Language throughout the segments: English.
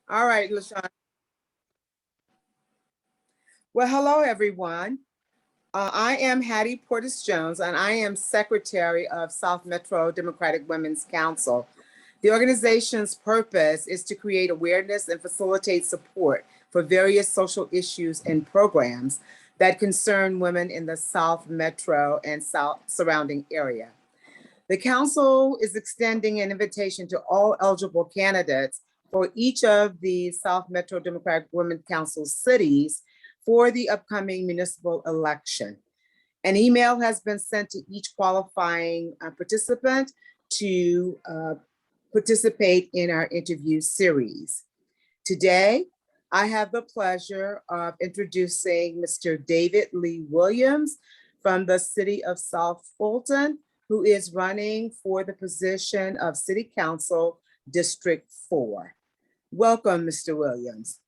All right, LaShawn. Well, hello, everyone. I am Hattie Portis Jones, and I am Secretary of South Metro Democratic Women's Council. The organization's purpose is to create awareness and facilitate support for various social issues and programs that concern women in the South Metro and South surrounding area. The council is extending an invitation to all eligible candidates for each of the South Metro Democratic Women's Council cities for the upcoming municipal election. An email has been sent to each qualifying participant to participate in our interview series. Today, I have the pleasure of introducing Mr. David Lee Williams from the City of South Fulton, who is running for the position of City Council District 4. Welcome, Mr. Williams.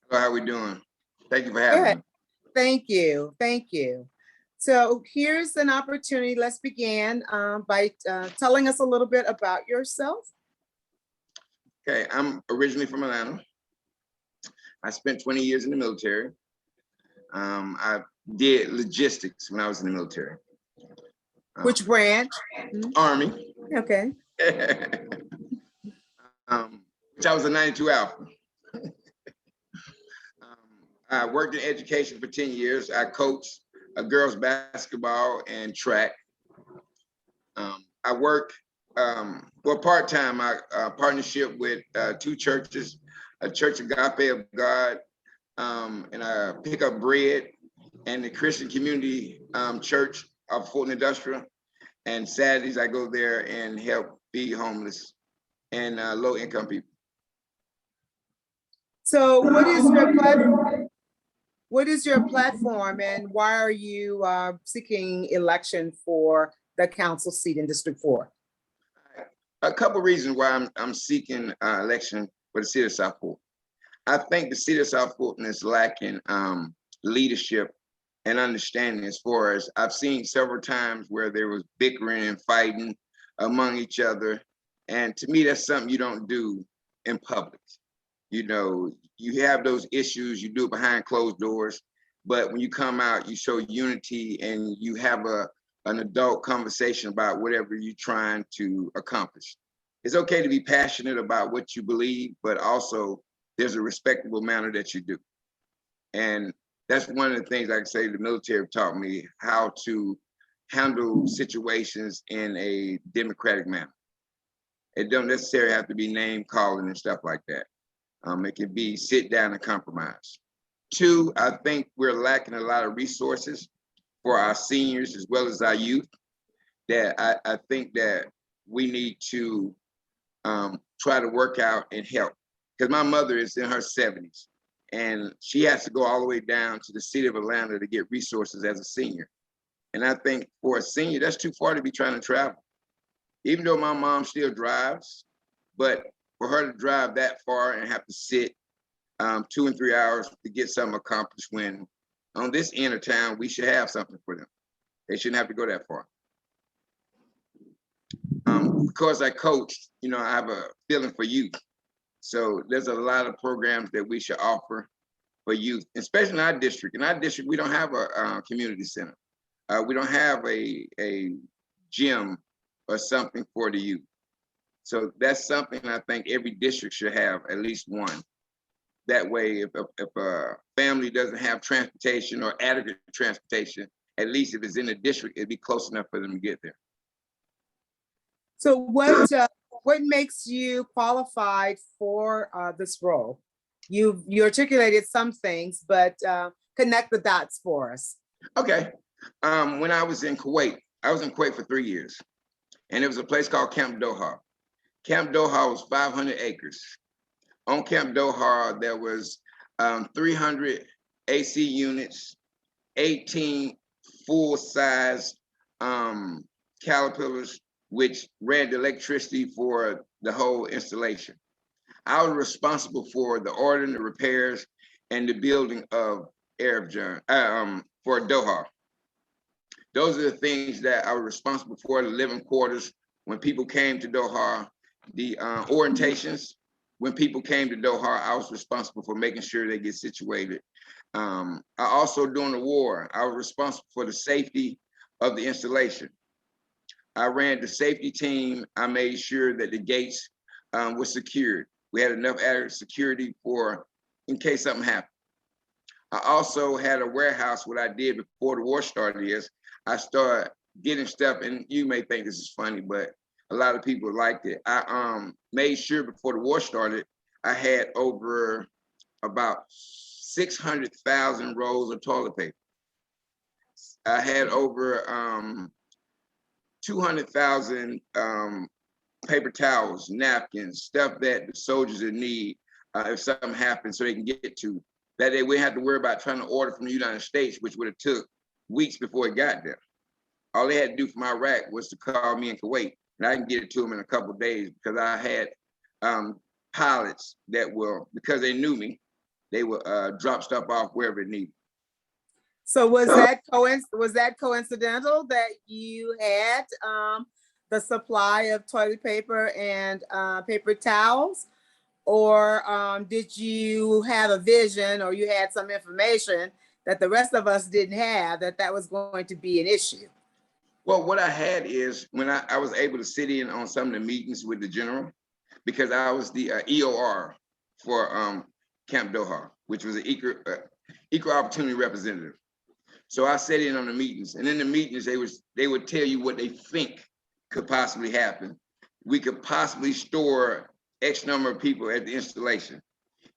Hello, how are we doing? Thank you for having me. Thank you. Thank you. So here's an opportunity. Let's begin by telling us a little bit about yourself. Okay, I'm originally from Atlanta. I spent 20 years in the military. I did logistics when I was in the military. Which branch? Army. Okay. Which I was a 92 Alpha. I worked in education for 10 years. I coached girls basketball and track. I work, well, part-time, partnership with two churches, a Church Agape of God, and I pick up bread, and the Christian Community Church of Fulton Industrial. And Saturdays I go there and help feed homeless and low-income people. So what is your platform? What is your platform, and why are you seeking election for the council seat in District 4? A couple reasons why I'm seeking election for the City of South Fulton. I think the City of South Fulton is lacking leadership and understanding, as far as I've seen several times where there was bickering and fighting among each other. And to me, that's something you don't do in public. You know, you have those issues, you do it behind closed doors, but when you come out, you show unity and you have an adult conversation about whatever you're trying to accomplish. It's okay to be passionate about what you believe, but also there's a respectable manner that you do. And that's one of the things I can say the military taught me, how to handle situations in a democratic manner. It don't necessarily have to be name calling and stuff like that. It can be sit down and compromise. Two, I think we're lacking a lot of resources for our seniors as well as our youth, that I think that we need to try to work out and help. Because my mother is in her 70s and she has to go all the way down to the city of Atlanta to get resources as a senior. And I think for a senior, that's too far to be trying to travel. Even though my mom still drives, but for her to drive that far and have to sit 2 and 3 hours to get something accomplished, when on this end of town, we should have something for them. They shouldn't have to go that far. Because I coach, you know, I have a feeling for youth. So there's a lot of programs that we should offer for youth, especially in our district. In our district, we don't have a community center. We don't have a gym or something for the youth. So that's something I think every district should have at least one. That way, if a family doesn't have transportation or adequate transportation, at least if it's in the district, it'd be close enough for them to get there. So what makes you qualified for this role? You articulated some things, but connect the dots for us. Okay. When I was in Kuwait for 3 years, and it was a place called Camp Doha. Camp Doha was 500 acres. On Camp Doha, there was 300 AC units, 18 full-size Caterpillars, which ran the electricity for the whole installation. I was responsible for the ordering, the repairs, and the building of for Doha. Those are the things that I was responsible for, the living quarters. When people came to Doha, the orientations, when people came to Doha, I was responsible for making sure they get situated. I also, during the war, I was responsible for the safety of the installation. I ran the safety team. I made sure that the gates were secured. We had enough added security for in case something happened. I also had a warehouse. What I did before the war started is I started getting stuff, and you may think this is funny, but a lot of people liked it. I made sure before the war started, I had over about 600,000 rolls of toilet paper. I had over 200,000 paper towels, napkins, stuff that the soldiers would need if something happens so they can get to. That they wouldn't have to worry about trying to order from the United States, which would have took weeks before it got there. All they had to do from Iraq was to call me in Kuwait, and I can get it to them in a couple of days because I had pilots that will, because they knew me, they would drop stuff off wherever it needed. So was that coincidental that you had the supply of toilet paper and paper towels? Or did you have a vision, or you had some information that the rest of us didn't have, that was going to be an issue? Well, what I had is when I was able to sit in on some of the meetings with the general, because I was the EOR for Camp Doha, which was an equal opportunity representative. So I sat in on the meetings, and in the meetings, they would tell you what they think could possibly happen. We could possibly store X number of people at the installation.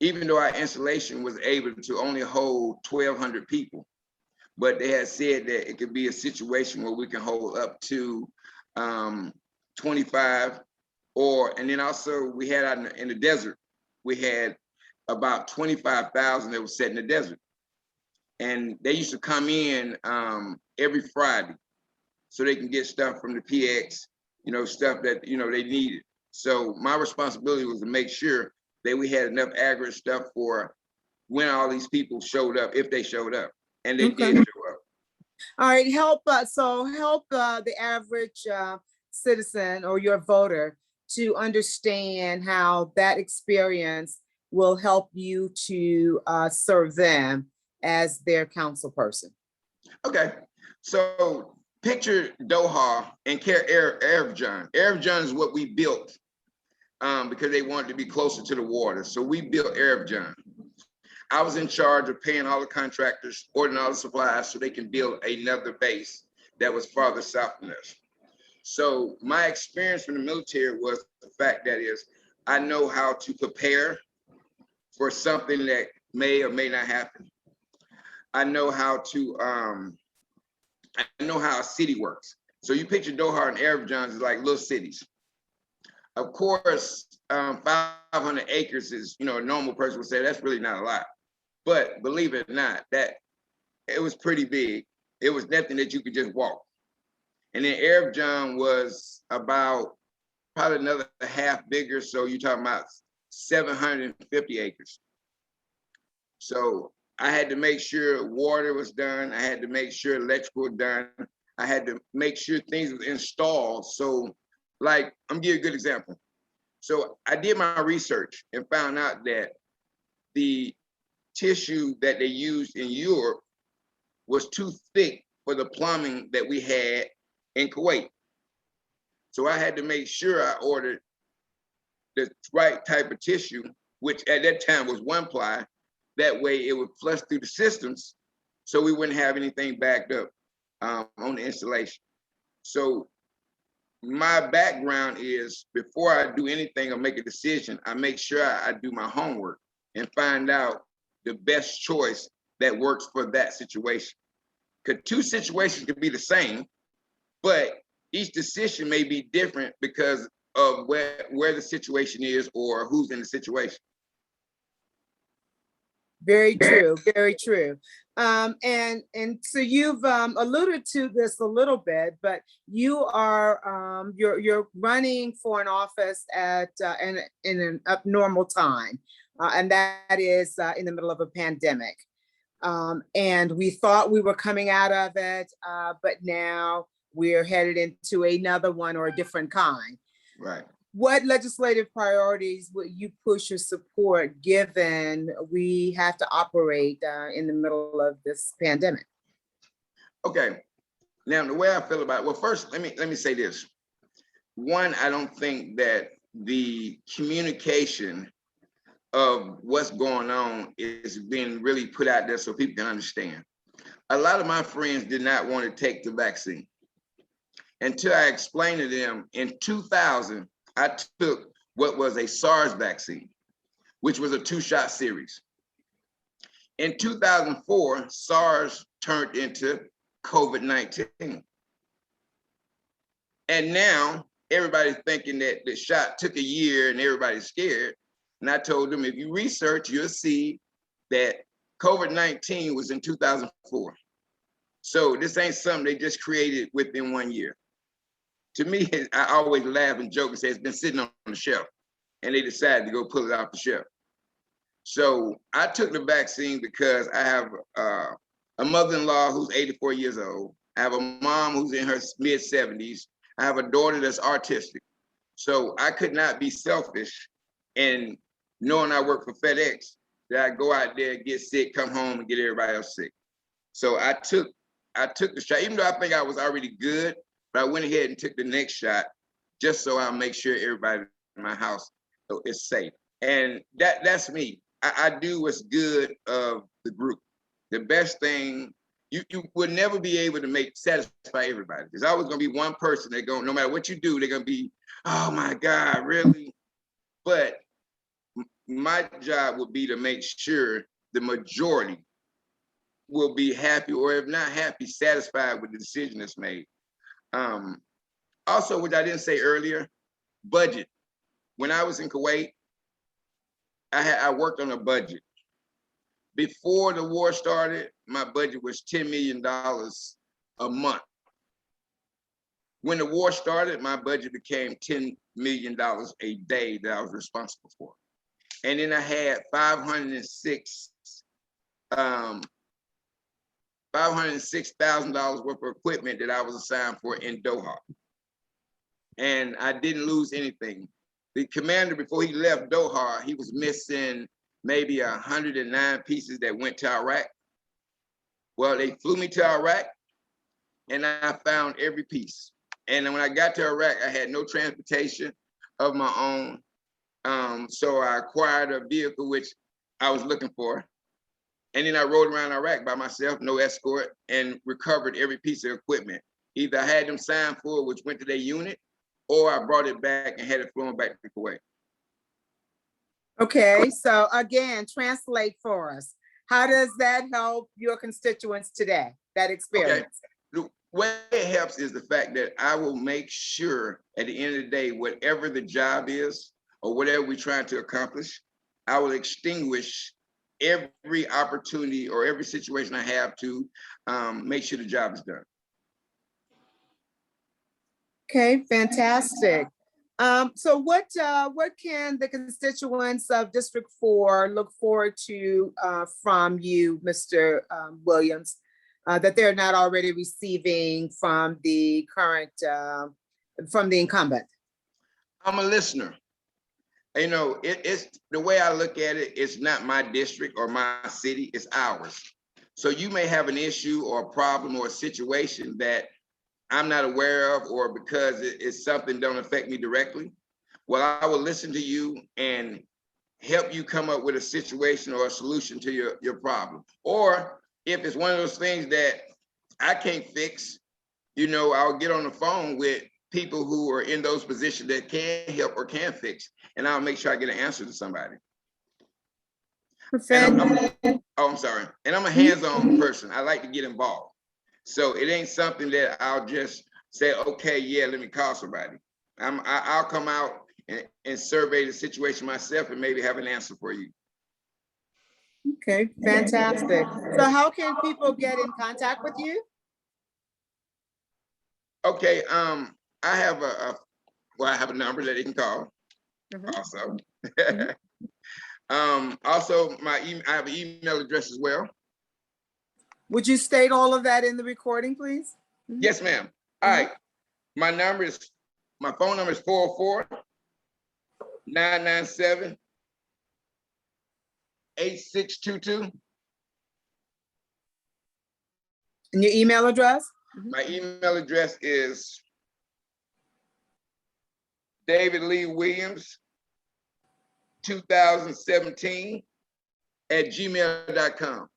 Even though our installation was able to only hold 1,200 people, but they had said that it could be a situation where we can hold up to 25, and then also we had out in the desert, we had about 25,000 that was set in the desert. And they used to come in every Friday so they can get stuff from the PX, stuff that, they needed. So my responsibility was to make sure that we had enough aggregate stuff for when all these people showed up, if they showed up, and they did show up. All right, help the average citizen or your voter to understand how that experience will help you to serve them as their council person. Okay, so picture Doha and Arab John. Arab John is what we built because they wanted to be closer to the water. So we built Arab John. I was in charge of paying all the contractors, ordering all the supplies so they can build another base that was farther south than us. So my experience from the military was the fact that is, I know how to prepare for something that may or may not happen. I know how a city works. So you picture Doha and Arab Johns as like little cities. Of course, 500 acres is, a normal person would say that's really not a lot. But believe it or not, that it was pretty big. It was nothing that you could just walk. And then Arab John was about probably another half bigger. So you're talking about 750 acres. So I had to make sure water was done. I had to make sure electrical was done. I had to make sure things were installed. So like, I'm giving you a good example. So I did my research and found out that the tissue that they used in Europe was too thick for the plumbing that we had in Kuwait. So I had to make sure I ordered the right type of tissue, which at that time was 1-ply. That way it would flush through the systems so we wouldn't have anything backed up on the installation. So my background is before I do anything or make a decision, I make sure I do my homework and find out the best choice that works for that situation. Because 2 situations could be the same, but each decision may be different because of where the situation is or who's in the situation. Very true, very true. And so you've alluded to this a little bit, but you are you're running for an office at in an abnormal time, and that is in the middle of a pandemic. And we thought we were coming out of it, but now we're headed into another one or a different kind. Right. What legislative priorities would you push or support given we have to operate in the middle of this pandemic? Okay, now the way I feel about it, well, first, let me say this. One, I don't think that the communication of what's going on is being really put out there so people can understand. A lot of my friends did not want to take the vaccine until I explained to them in 2000, I took what was a SARS vaccine, which was a 2-shot series. In 2004, SARS turned into COVID-19. And now everybody's thinking that the shot took a year and everybody's scared. And I told them, if you research, you'll see that COVID-19 was in 2004. So this ain't something they just created within 1 year. To me, I always laugh and joke and say it's been sitting on the shelf and they decided to go pull it off the shelf. So I took the vaccine because I have a mother-in-law who's 84 years old. I have a mom who's in her mid 70s. I have a daughter that's autistic. So I could not be selfish and knowing I work for FedEx, that I go out there, get sick, come home and get everybody else sick. So I took the shot, even though I think I was already good, but I went ahead and took the next shot just so I'll make sure everybody in my house is safe. And that's me. I do what's good of the group. The best thing, you will never be able to satisfy everybody. There's always gonna be one person that no matter what you do, they're gonna be, oh my God, really? But my job would be to make sure the majority will be happy, or if not happy, satisfied with the decision that's made. Also, which I didn't say earlier, budget. When I was in Kuwait, I worked on a budget. Before the war started, my budget was $10 million a month. When the war started, my budget became $10 million a day that I was responsible for. And then I had $506,000 worth of equipment that I was assigned for in Doha. And I didn't lose anything. The commander, before he left Doha, he was missing maybe 109 pieces that went to Iraq. Well, they flew me to Iraq and I found every piece. And then when I got to Iraq, I had no transportation of my own. So I acquired a vehicle, which I was looking for. And then I rode around Iraq by myself, no escort, and recovered every piece of equipment. Either I had them signed for, which went to their unit, or I brought it back and had it flown back to Kuwait. Okay, so again, translate for us. How does that help your constituents today, that experience? Okay. The way it helps is the fact that I will make sure at the end of the day, whatever the job is or whatever we're trying to accomplish, I will extinguish every opportunity or every situation I have to make sure the job is done. Okay, fantastic. So what can the constituents of District 4 look forward to from you, Mr. Williams, that they're not already receiving from the current, from the incumbent? I'm a listener. You know, it's the way I look at it, it's not my district or my city, it's ours. So you may have an issue or a problem or a situation that I'm not aware of, or because it's something don't affect me directly. Well, I will listen to you and help you come up with a situation or a solution to your problem. Or if it's one of those things that I can't fix, you know, I'll get on the phone with people who are in those positions that can help or can fix, and I'll make sure I get an answer to somebody. I'm sorry. And I'm a hands-on person. I like to get involved. So it ain't something that I'll just say, okay, yeah, let me call somebody. I'll come out and survey the situation myself and maybe have an answer for you. Okay, fantastic. So how can people get in contact with you? Okay, I have I have a number that they can call. Also. Also, I have an email address as well. Would you state all of that in the recording, please? Yes, ma'am. All right. My phone number is 404 997-8622. And your email address? My email address is David Lee Williams 2017 @gmail.com.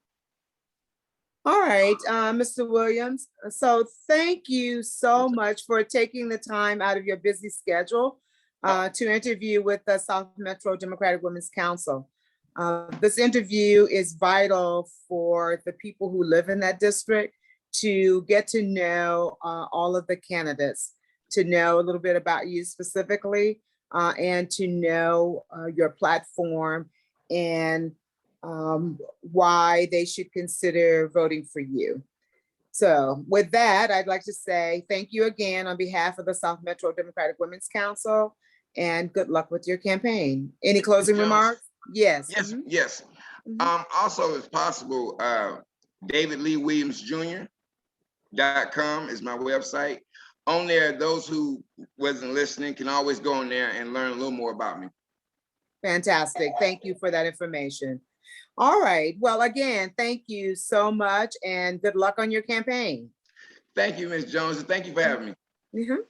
All right, Mr. Williams. So thank you so much for taking the time out of your busy schedule to interview with the South Metro Democratic Women's Council. This interview is vital for the people who live in that district to get to know all of the candidates, to know a little bit about you specifically, and to know your platform and why they should consider voting for you. So with that, I'd like to say thank you again on behalf of the South Metro Democratic Women's Council, and good luck with your campaign. Any closing remarks? Yes. Yes, Mhm. yes. Mhm. Also, if possible, davidleewilliamsjr.com is my website. On there, those who wasn't listening can always go on there and learn a little more about me. Fantastic. Thank you for that information. All right. Well, again, thank you so much and good luck on your campaign. Thank you, Ms. Jones, and thank you for having me. Mhm.